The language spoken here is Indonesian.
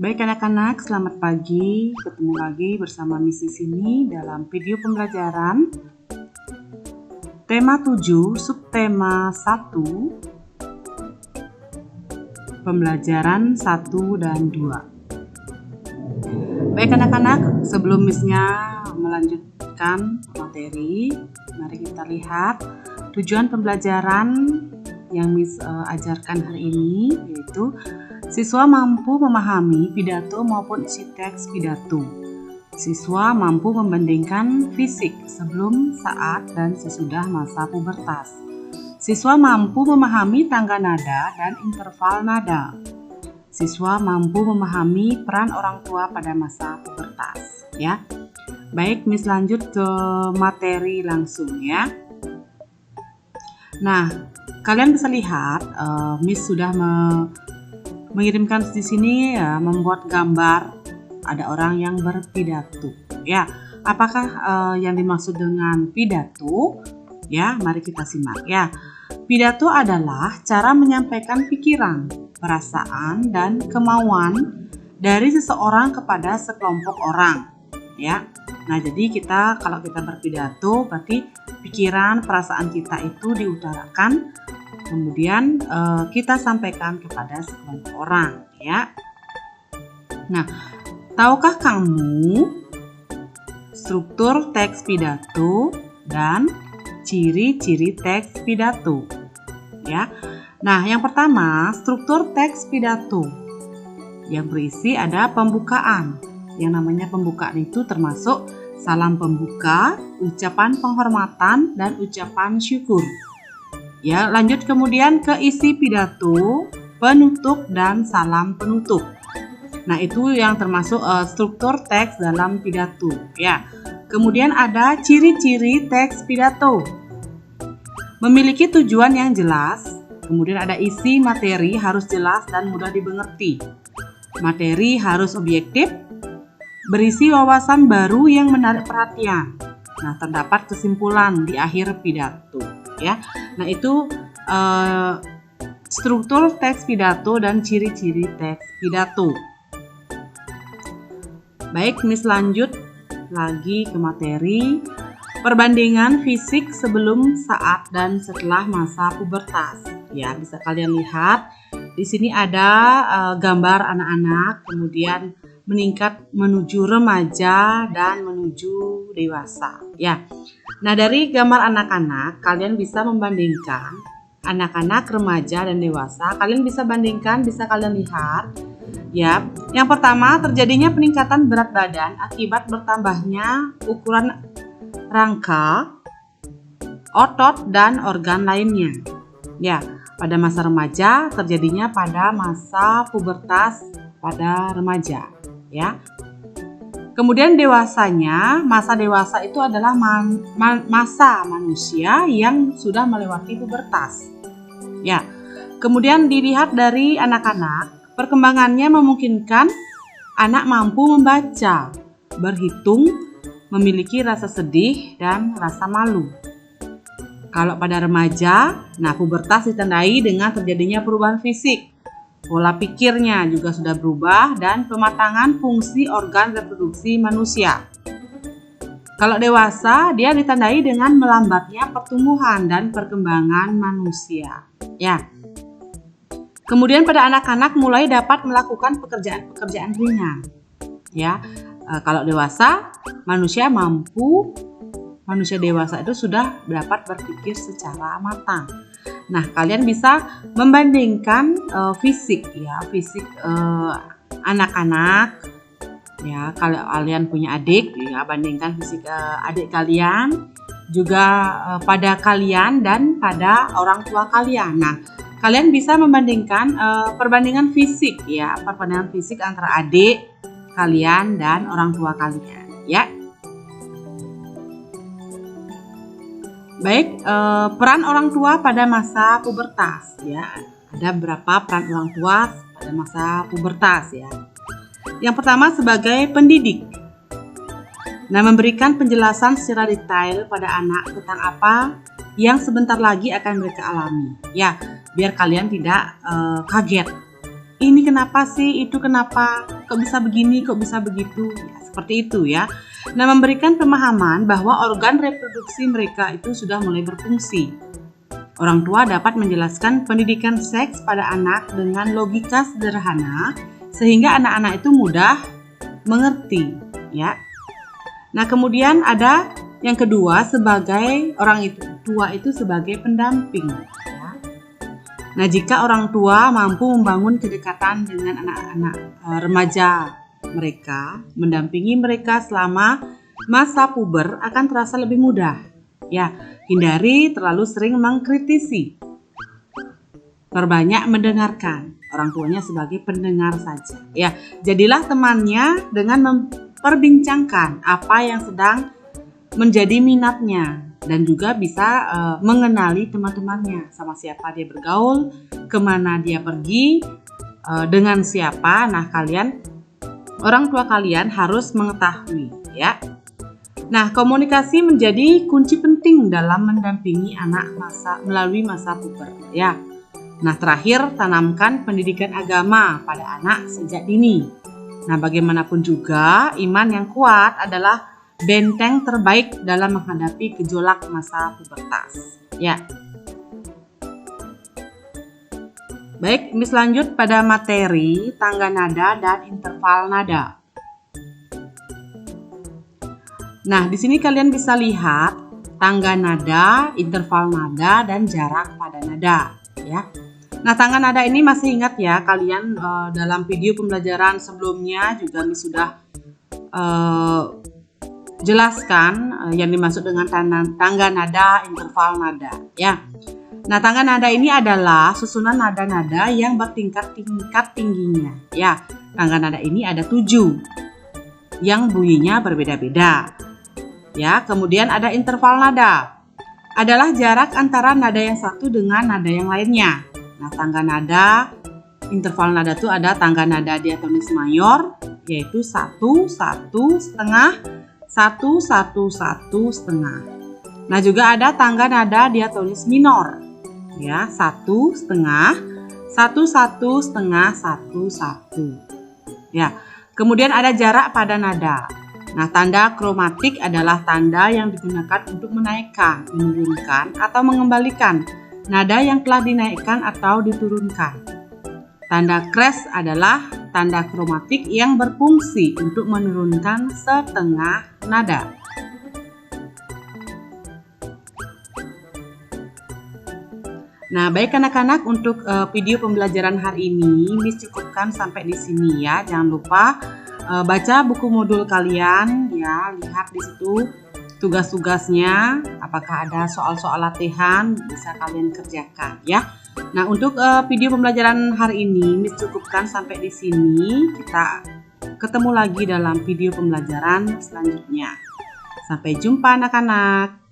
Baik anak-anak, selamat pagi. Ketemu lagi bersama Miss di sini dalam video pembelajaran tema 7, subtema 1, pembelajaran 1 dan 2. Baik anak-anak, sebelum Miss-nya melanjutkan materi, mari kita lihat tujuan pembelajaran yang Miss ajarkan hari ini, yaitu siswa mampu memahami pidato maupun isi teks pidato. Siswa mampu membandingkan fisik sebelum, saat, dan sesudah masa pubertas. Siswa mampu memahami tangga nada dan interval nada. Siswa mampu memahami peran orang tua pada masa pubertas. Ya, baik, Miss lanjut ke materi langsung ya. Nah, kalian bisa lihat, Miss sudah mengirimkan di sini ya, membuat gambar ada orang yang berpidato. Ya, apakah yang dimaksud dengan pidato? Ya, mari kita simak ya. Pidato adalah cara menyampaikan pikiran, perasaan, dan kemauan dari seseorang kepada sekelompok orang. Ya, nah jadi kalau kita berpidato berarti pikiran, perasaan kita itu diutarakan. Kemudian kita sampaikan kepada sekelompok orang ya. Nah, tahukah kamu struktur teks pidato dan ciri-ciri teks pidato? Ya. Nah, yang pertama, struktur teks pidato yang berisi ada pembukaan. Yang namanya pembukaan itu termasuk salam pembuka, ucapan penghormatan, dan ucapan syukur. Ya, lanjut kemudian ke isi pidato, penutup, dan salam penutup. Nah, itu yang termasuk struktur teks dalam pidato. Ya, kemudian ada ciri-ciri teks pidato. Memiliki tujuan yang jelas, kemudian ada isi materi harus jelas dan mudah dimengerti. Materi harus objektif, berisi wawasan baru yang menarik perhatian. Nah, terdapat kesimpulan di akhir pidato. Ya, nah itu struktur teks pidato dan ciri-ciri teks pidato. Baik, Miss lanjut lagi ke materi perbandingan fisik sebelum, saat, dan setelah masa pubertas. Ya, bisa kalian lihat di sini ada gambar anak-anak kemudian meningkat menuju remaja dan menuju dewasa. Ya. Nah, dari gambar anak-anak, kalian bisa membandingkan anak-anak, remaja, dan dewasa. Kalian bisa bandingkan, bisa kalian lihat. Ya, yang pertama terjadinya peningkatan berat badan akibat bertambahnya ukuran rangka, otot, dan organ lainnya. Ya, pada masa remaja terjadinya pada masa pubertas pada remaja. Ya. Kemudian dewasanya, masa dewasa itu adalah masa manusia yang sudah melewati pubertas. Ya. Kemudian dilihat dari anak-anak, perkembangannya memungkinkan anak mampu membaca, berhitung, memiliki rasa sedih dan rasa malu. Kalau pada remaja, nah pubertas ditandai dengan terjadinya perubahan fisik. Pola pikirnya juga sudah berubah dan pematangan fungsi organ reproduksi manusia. Kalau dewasa, dia ditandai dengan melambatnya pertumbuhan dan perkembangan manusia. Ya. Kemudian pada anak-anak mulai dapat melakukan pekerjaan ringan. Ya. Kalau dewasa, manusia dewasa itu sudah dapat berpikir secara matang. Nah, kalian bisa membandingkan fisik anak-anak ya. Kalau kalian punya adik ya, bandingkan fisik adik kalian juga pada kalian dan pada orang tua kalian. Nah, kalian bisa membandingkan perbandingan fisik ya, perbandingan fisik antara adik kalian dan orang tua kalian ya. Baik, peran orang tua pada masa pubertas ya. Ada berapa peran orang tua pada masa pubertas ya. Yang pertama sebagai pendidik. Nah, memberikan penjelasan secara detail pada anak tentang apa yang sebentar lagi akan mereka alami. Ya, biar kalian tidak kaget. ini kenapa sih, itu kenapa, kok bisa begini, kok bisa begitu, ya, seperti itu ya. Nah, memberikan pemahaman bahwa organ reproduksi mereka itu sudah mulai berfungsi. Orang tua dapat menjelaskan pendidikan seks pada anak dengan logika sederhana sehingga anak-anak itu mudah mengerti, ya. Nah, kemudian ada yang kedua, sebagai orang tua itu sebagai pendamping, ya. Nah, jika orang tua mampu membangun kedekatan dengan anak-anak remaja mereka, mendampingi mereka selama masa puber akan terasa lebih mudah. Ya, hindari terlalu sering mengkritisi. Perbanyak mendengarkan, orang tuanya sebagai pendengar saja. Ya, jadilah temannya dengan memperbincangkan apa yang sedang menjadi minatnya. Dan juga bisa mengenali teman-temannya, sama siapa dia bergaul, kemana dia pergi, dengan siapa. Nah, orang tua kalian harus mengetahui, ya. Nah, komunikasi menjadi kunci penting dalam mendampingi anak melalui masa puber, ya. Nah, terakhir, tanamkan pendidikan agama pada anak sejak dini. Nah, bagaimanapun juga, iman yang kuat adalah benteng terbaik dalam menghadapi gejolak masa pubertas. Ya. Baik, Miss lanjut pada materi tangga nada dan interval nada. Nah, di sini kalian bisa lihat tangga nada, interval nada, dan jarak pada nada, ya. Nah, tangga nada ini masih ingat ya kalian, dalam video pembelajaran sebelumnya juga Miss sudah jelaskan yang dimaksud dengan tangga nada, interval nada, ya. Nah, tangga nada ini adalah susunan nada-nada yang bertingkat tingginya, ya. Tangga nada ini ada 7 yang bunyinya berbeda-beda, ya. Kemudian ada interval nada, adalah jarak antara nada yang satu dengan nada yang lainnya. Nah, tangga nada, interval nada itu ada tangga nada diatonis mayor, yaitu 1, 1, setengah, 1, 1, 1, setengah. Nah, juga ada tangga nada diatonis minor, ya, 1, setengah, 1, 1, setengah, 1, 1. Ya, kemudian ada jarak pada nada. Nah, tanda kromatik adalah tanda yang digunakan untuk menaikkan, menurunkan, atau mengembalikan nada yang telah dinaikkan atau diturunkan. Tanda kres adalah tanda kromatik yang berfungsi untuk menurunkan setengah nada. Nah, baik anak-anak, untuk video pembelajaran hari ini Miss cukupkan sampai di sini ya. Jangan lupa baca buku modul kalian ya, lihat di situ tugas-tugasnya, apakah ada soal-soal latihan bisa kalian kerjakan ya. Nah, untuk video pembelajaran hari ini Miss cukupkan sampai di sini. Kita ketemu lagi dalam video pembelajaran selanjutnya. Sampai jumpa anak-anak.